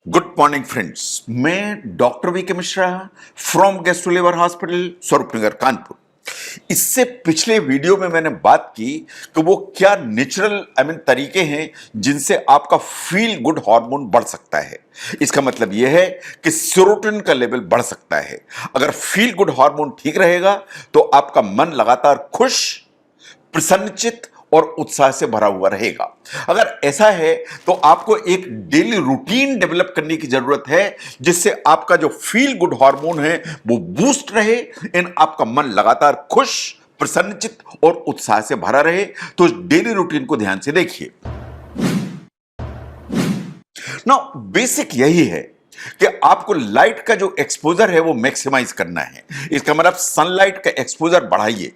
Good morning friends, मैं doctor V K Mishra from gastro hospital Swaroopnagar Kanpur. इससे पिछले वीडियो में मैंने बात की कि वो क्या नेचुरल तरीके हैं जिनसे आपका फील गुड हार्मोन बढ़ सकता है। इसका मतलब यह है कि सेरोटोनिन का लेवल बढ़ सकता है। अगर फील गुड हार्मोन ठीक रहेगा तो आपका मन लगातार खुश, प्रसन्नचित्त और उत्साह से भरा हुआ रहेगा। अगर ऐसा है तो आपको एक डेली रूटीन डेवलप करने की जरूरत है जिससे आपका जो फील गुड हार्मोन है वो बूस्ट रहे, इन आपका मन लगातार खुश, प्रसन्नचित्त और उत्साह से भरा रहे। तो इस डेली रूटीन को ध्यान से देखिए। ना बेसिक यही है कि आपको लाइट का जो एक्सपोजर है वो मैक्सिमाइज करना है। इसका मतलब सनलाइट का एक्सपोजर बढ़ाइए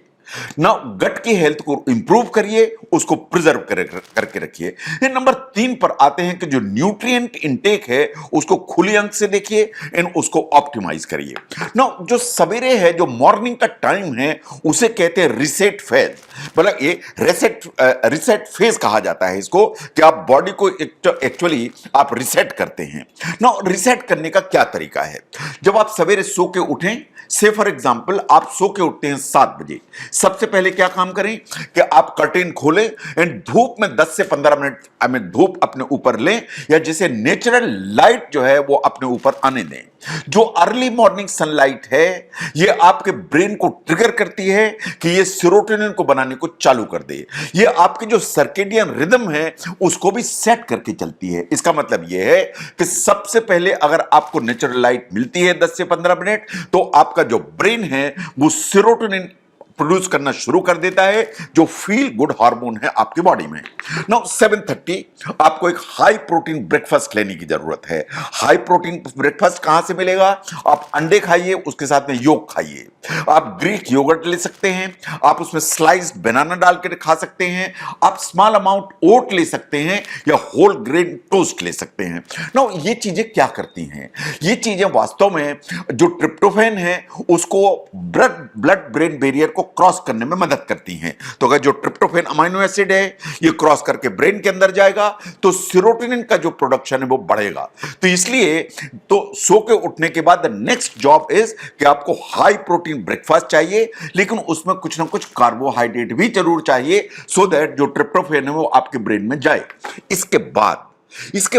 ना, गट की हेल्थ को इंप्रूव करिए, उसको प्रिजर्व करके रखिए। ये नंबर 3 पर आते हैं कि जो न्यूट्रिएंट इनटेक है उसको खुली आंख से देखिए, इन उसको ऑप्टिमाइज करिए ना। जो सवेरे है, जो मॉर्निंग का टाइम है, उसे कहते हैं रिसेट फेज। मतलब ये रिसेट फेज कहा जाता है इसको, कि आप बॉडी को एक्चुअली आप रिसेट करते हैं ना। रिसेट करने का क्या तरीका है? जब आप सवेरे सो के उठें, से फॉर एग्जाम्पल आप सो के उठते हैं 7 बजे, सबसे पहले क्या काम करें कि आप कर्टेन खोलें एंड धूप में 10 से 15 मिनट धूप अपने ऊपर लें, या जिसे नेचुरल लाइट जो है वो अपने ऊपर आने दें। जो अर्ली मॉर्निंग सनलाइट है ये आपके ब्रेन को ट्रिगर करती है कि ये सेरोटोनिन को बनाने को चालू कर दे। ये आपकी जो सर्केडियन रिदम है उसको भी सेट करके चलती है। इसका मतलब ये है कि सबसे पहले अगर आपको नेचुरल लाइट मिलती है 10 से 15 मिनट, तो आपका जो ब्रेन है वो सेरोटोनिन प्रोड्यूस करना शुरू कर देता है, जो फील गुड हार्मोन है आपकी बॉडी में। नाउ 7:30 आपको एक हाई प्रोटीन ब्रेकफास्ट लेने की जरूरत है। हाई प्रोटीन ब्रेकफास्ट कहां से मिलेगा? आप अंडे खाइए, उसके साथ में योग खाइए। आप ग्रीक योगर्ट ले सकते हैं, आप उसमें स्लाइस्ड बनाना डाल के खा सकते हैं, आप स्मॉल अमाउंट ओट ले सकते हैं, या होल ग्रेन टोस्ट ले सकते हैं। नाउ ये चीजें क्या करती हैं? ये चीजें वास्तव में जो ट्रिप्टोफैन है उसको ब्लड ब्रेन बैरियर को क्रॉस करने में मदद करती हैं। तो अगर जो ट्रिप्टोफैन अमीनो एसिड है ये क्रॉस करके ब्रेन के अंदर जाएगा तो सेरोटोनिन का जो प्रोडक्शन है वो बढ़ेगा। तो इसलिए तो सो के उठने के बाद नेक्स्ट जॉब इज कि आपको हाई प्रोटीन ब्रेकफास्ट चाहिए, लेकिन उसमें कुछ ना कुछ कार्बोहाइड्रेट भी जरूर चाहिए, सो दैट जो ट्रिप्टोफैन है वो आपके ब्रेन में जाए। इसके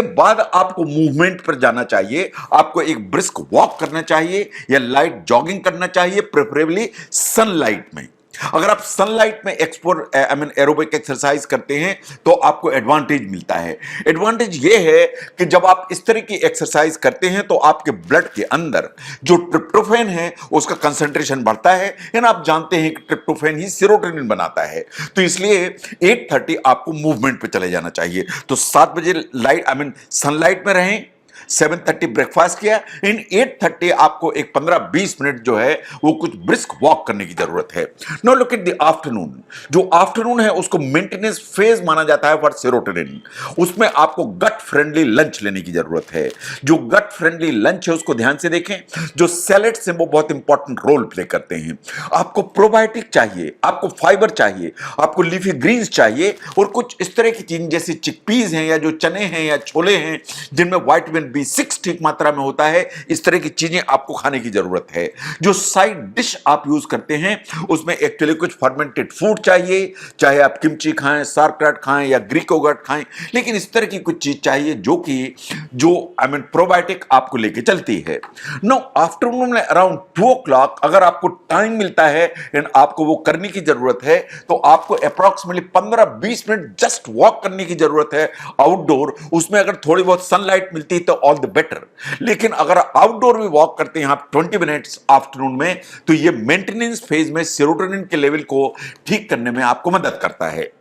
बाद आपको मूवमेंट पर जाना चाहिए। आपको एक ब्रिस्क वॉक करना चाहिए या लाइट जॉगिंग करना चाहिए, प्रेफरेबली सनलाइट में। अगर आप सनलाइट में एरोबिक एक्सरसाइज करते हैं तो आपको एडवांटेज मिलता है। एडवांटेज यह है कि जब आप इस तरह की एक्सरसाइज करते हैं तो आपके ब्लड के अंदर जो ट्रिप्टोफैन है उसका कंसंट्रेशन बढ़ता है, यानी आप जानते हैं कि ट्रिप्टोफैन ही सेरोटोनिन बनाता है। तो इसलिए 8:30 आपको मूवमेंट पे चले जाना चाहिए। तो 7 बजे सनलाइट में रहें, 7:30 ब्रेकफास्ट किया, इन 8:30 आपको एक 15-20 मिनट जो है वो कुछ ब्रिस्क वॉक करने की जरूरत है। Now look at the afternoon. जो आफ्टरनून है उसको मेंटेनेंस फेज माना जाता है फॉर सेरोटोनिन। उसमें आपको गट फ्रेंडली लंच लेने की जरूरत है। जो गट फ्रेंडली लंच है उसको ध्यान से देखें। जो सैलेड्स हैं वो बहुत इंपॉर्टेंट रोल प्ले करते हैं। आपको प्रोबायोटिक चाहिए, आपको फाइबर चाहिए, आपको लीफी ग्रीन्स चाहिए, और कुछ इस तरह की चीज जैसे चिकपीज हैं या जो चने हैं या छोले हैं जिनमें विटामिन B6 ठीक मात्रा में होता है। इस तरह की चीजें आपको खाने की जरूरत है। जो साइड डिश आप यूज करते हैं उसमें एक्चुअली कुछ फर्मेंटेड फूड चाहिए, चाहे आप किमची खाएं, सार्कराट खाएं या ग्रीक योगर्ट खाएं, लेकिन इस तरह की कुछ चीज चाहिए जो प्रोबायोटिक आपको लेके चलती है। नो आफ्टरनून में अराउंड 2 o'clock अगर आपको टाइम मिलता है एंड आपको वो करने की जरूरत है तो आपको अप्रॉक्सीमेटली 15-20 मिनट जस्ट वॉक करने की जरूरत है आउटडोर। उसमें अगर थोड़ी बहुत सनलाइट मिलती है तो ऑल द बेटर, लेकिन अगर आउटडोर में वॉक करते हैं आप 20 मिनट्स आफ्टरनून में, तो ये मेंटेनेंस फेज में सेरोटोनिन के लेवल को ठीक करने में आपको मदद करता है।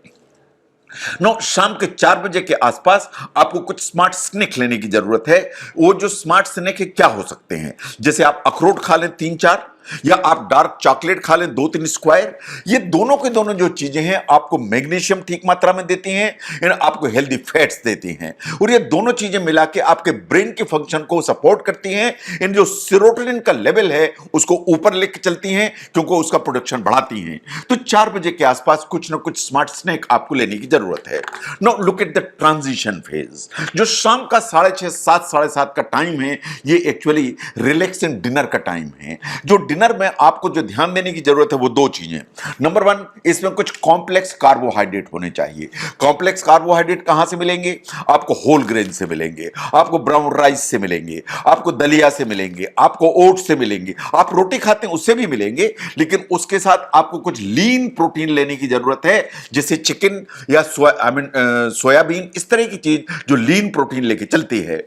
शाम के 4 बजे के आसपास आपको कुछ स्मार्ट स्नैक लेने की जरूरत है। वो जो स्मार्ट स्नैक है क्या हो सकते हैं? जैसे आप अखरोट खा लें 3-4, या आप डार्क चॉकलेट खा लें 2-3 स्क्वायर, ये दोनों के दोनों जो चीजें हैं आपको मैग्नीशियम ठीक मात्रा में देती हैं, इन आपको हेल्दी फैट्स देती हैं, और ये दोनों चीजें मिला के आपके ब्रेन के फंक्शन को सपोर्ट करती हैं। इन जो सेरोटोनिन का लेवल है उसको ऊपर लेके चलती हैं, क्योंकि उसका प्रोडक्शन बढ़ाती हैं। तो 4 बजे के आसपास कुछ ना कुछ स्मार्ट स्नैक आपको लेने की जरूरत है। Now look at the transition phase. जो शाम का 6:30 7 साढ़े 7 का टाइम है, ये एक्चुअली रिलैक्सिंग डिनर का टाइम है। जो डिनर में आपको जो ध्यान देने की जरूरत है वो 2 चीजें। नंबर 1, इसमें कुछ कॉम्प्लेक्स कार्बोहाइड्रेट होने चाहिए। कॉम्प्लेक्स कार्बोहाइड्रेट कहां से मिलेंगे? आपको होल ग्रेन से मिलेंगे, आपको ब्राउन राइस से मिलेंगे, आपको दलिया से मिलेंगे, आपको ओट्स से मिलेंगे, आप रोटी खाते हैं उससे भी मिलेंगे, लेकिन उसके साथ आपको कुछ लीन प्रोटीन लेने की जरूरत है, जैसे चिकन या सोयाबीन, इस तरह की चीज जो लीन प्रोटीन लेके चलती है।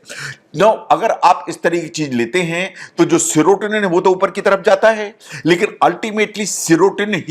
नो, अगर आप इस तरह की चीज लेते हैं तो जो सेरोटोनिन है वो तो ऊपर की तरफ जाता है, लेकिन अल्टीमेटली सेरोटोनिन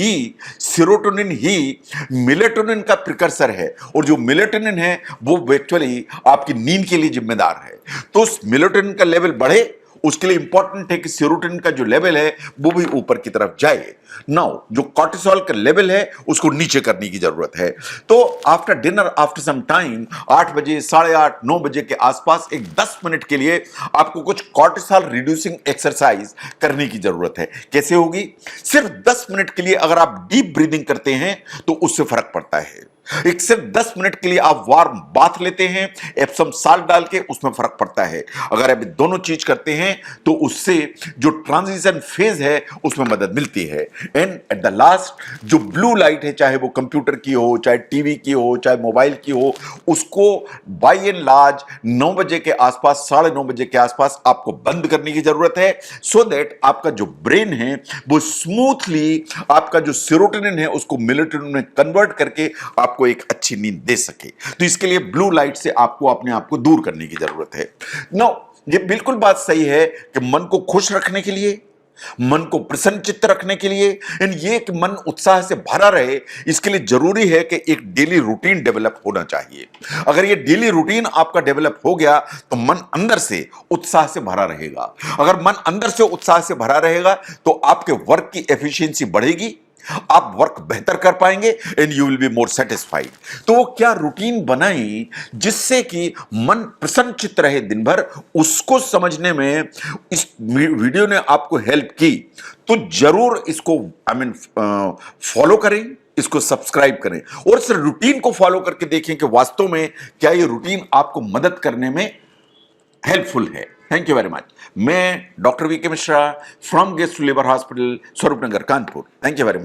ही मेलेटोनिन का प्रिकर्सर है, और जो मेलेटोनिन है वो एक्चुअली आपकी नींद के लिए जिम्मेदार है। तो मेलेटोनिन का लेवल बढ़े, उसके लिए इंपॉर्टेंट है कि सेरोटोनिन का जो लेवल है वो भी ऊपर की तरफ जाए। नाउ जो कॉर्टिसोल का लेवल है उसको नीचे करने की जरूरत है। तो after dinner, after some time, 8 बजे, 8:30, 9 बजे के आसपास एक 10 मिनट के लिए आपको कुछ कॉर्टिसोल रिड्यूसिंग एक्सरसाइज करने की जरूरत है। कैसे होगी? सिर्फ 10 मिनट के लिए अगर आप डीप ब्रीदिंग करते हैं तो उससे फर्क पड़ता है। एक सिर्फ 10 मिनट के लिए आप वार्म बाथ लेते हैं, एप्सम साल्ट डाल के, उसमें फर्क पड़ता है। अगर आप दोनों चीज करते हैं तो उससे जो ट्रांजिशन फेज है उसमें मदद मिलती है। एंड एट द लास्ट जो ब्लू लाइट है, चाहे वो कंप्यूटर की हो, चाहे टीवी की हो, चाहे मोबाइल की हो, उसको बाय एंड लार्ज 9 बजे के आसपास, 9:30 बजे के आसपास आपको बंद करने की जरूरत है, सो दैट आपका जो ब्रेन है वो स्मूथली आपका जो सेरोटोनिन है उसको मेलेटोनिन में कन्वर्ट करके आपको एक अच्छी नींद दे सके। तो इसके लिए ब्लू लाइट से आपको अपने आप को दूर करने की जरूरत है। नो, ये बिल्कुल बात सही है कि मन को खुश रखने के लिए, मन को प्रसन्न चित्त रखने के लिए, ये कि मन उत्साह से भरा रहे, इसके लिए जरूरी है कि एक डेली रूटीन डेवलप होना चाहिए। अगर ये डेली रूटीन आपका डेवलप हो गया तो मन अंदर से उत्साह से भरा रहेगा। अगर मन अंदर से उत्साह से भरा रहेगा तो आपके वर्क की एफिशिएंसी बढ़ेगी, आप वर्क बेहतर कर पाएंगे, and you will be more satisfied. तो वो क्या रूटीन बनाई जिससे कि मन प्रसन्नचित्त रहे दिन भर, उसको समझने में इस वीडियो ने आपको हेल्प की तो जरूर इसको फॉलो करें, इसको सब्सक्राइब करें, और इस रूटीन को फॉलो करके देखें कि वास्तव में क्या ये रूटीन आपको मदद करने में हेल्पफुल है। Thank you very much. मैं डॉक्टर वी के Mishra from guest liver hospital, Swaroop Nagar, Kanpur. Thank you very much.